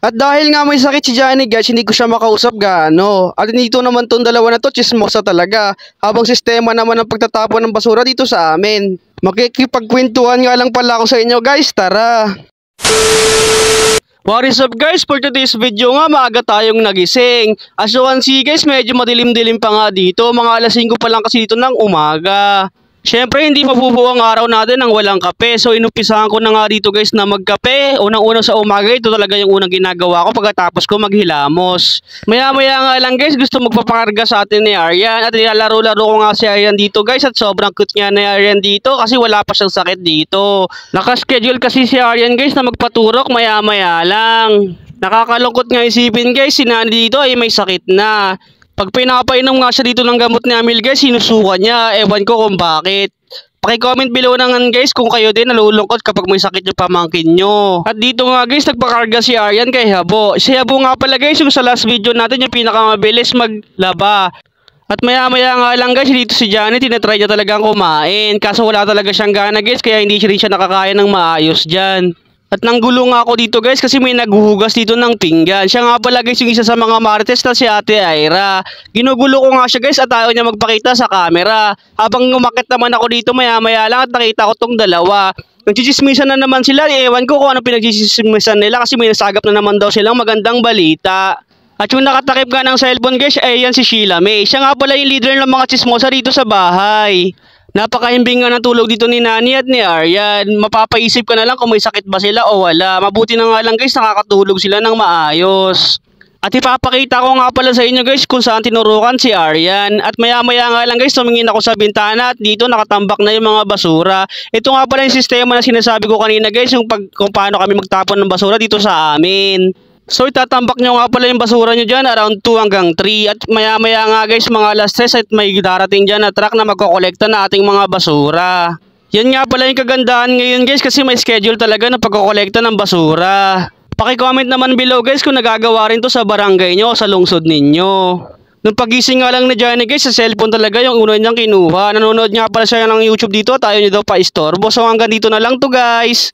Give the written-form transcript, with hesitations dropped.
At dahil nga may sakit si Johnny guys, hindi ko siya makausap gaano. At dito naman tong dalawa na to, chismosa talaga. Habang sistema naman ng pagtatapon ng basura dito sa amin. Makikipagkwentuhan nga lang pala ako sa inyo guys, tara! What is up guys, for today's video nga maaga tayong nagising. As you can see guys, medyo madilim-dilim pa nga dito. Mga alas 5 pa lang kasi dito ng umaga. Siyempre hindi mabubuo ang araw natin ng walang kape. So inumpisahan ko na nga dito guys na magkape. Unang-una sa umaga, ito talaga yung unang ginagawa ko pagkatapos ko maghilamos. Maya-maya nga lang guys, gusto magpapakarga sa atin ni Aryan. At nilalaro-laro ko nga si Aryan dito guys. At sobrang cute nga ni Aryan dito kasi wala pa siyang sakit dito. Nakaschedule kasi si Aryan guys na magpaturok maya-maya lang. Nakakalungkot nga isipin guys, si Nani dito ay may sakit na. Pag pinapainom nga siya dito ng gamot ni Amil guys, sinusuka niya. Ewan ko kung bakit. Paki-comment below naman guys kung kayo din nalulungkot kapag may sakit yung pamangkin nyo. At dito nga guys, nagpakarga si Aryan kay Habo. Si Habo nga pala guys, yung sa last video natin yung pinakamabilis maglaba. At maya-maya nga lang guys, dito si Johnny, tinatry niya talagang kumain. Kaso wala talaga siyang gana guys, kaya hindi rin siya nakakain ng maayos dyan. At nanggulo nga ako dito guys kasi may naghuhugas dito ng pinggan. Siya nga pala guys yung isa sa mga marites na si Ate Aira. Ginugulo ko nga siya guys at ayaw niya magpakita sa camera. Habang umakit naman ako dito maya-maya lang at nakita ko tong dalawa. Nagchichismisan na naman sila. Ewan ko kung ano pinagchichismisan nila kasi may nasagap na naman daw silang magandang balita. At yung nakatakip nga ng cellphone guys ay yan si Sheila May. Siya nga pala yung leader ng mga chismosa dito sa bahay. Napakahimbing nga ng tulog dito ni Nani at ni Aryan. Mapapaisip ka na lang kung may sakit ba sila o wala. Mabuti na nga lang guys, nakakatulog sila ng maayos. At ipapakita ko nga pala sa inyo guys kung saan tinurukan si Aryan. At maya-maya nga lang guys, tumingin ako sa bintana at dito nakatambak na yung mga basura. Ito nga pala yung sistema na sinasabi ko kanina guys, yung kung paano kami magtapon ng basura dito sa amin. So itatambak nyo nga pala yung basura nyo dyan around 2 hanggang 3. At maya-maya nga guys, mga alas 3 at may darating dyan na truck na magkokolekta na ating mga basura. Yan nga pala yung kagandahan ngayon guys kasi may schedule talaga na pagkokolekta ng basura. Paki-comment naman below guys kung nagagawa rin to sa barangay nyo o sa lungsod ninyo. Nung pagising nga lang ni Johnny guys, sa cellphone talaga yung una niyang kinuha. Nanonood nga pala siya ng YouTube dito at ayaw niya daw pa istorbo. So hanggang dito na lang to guys.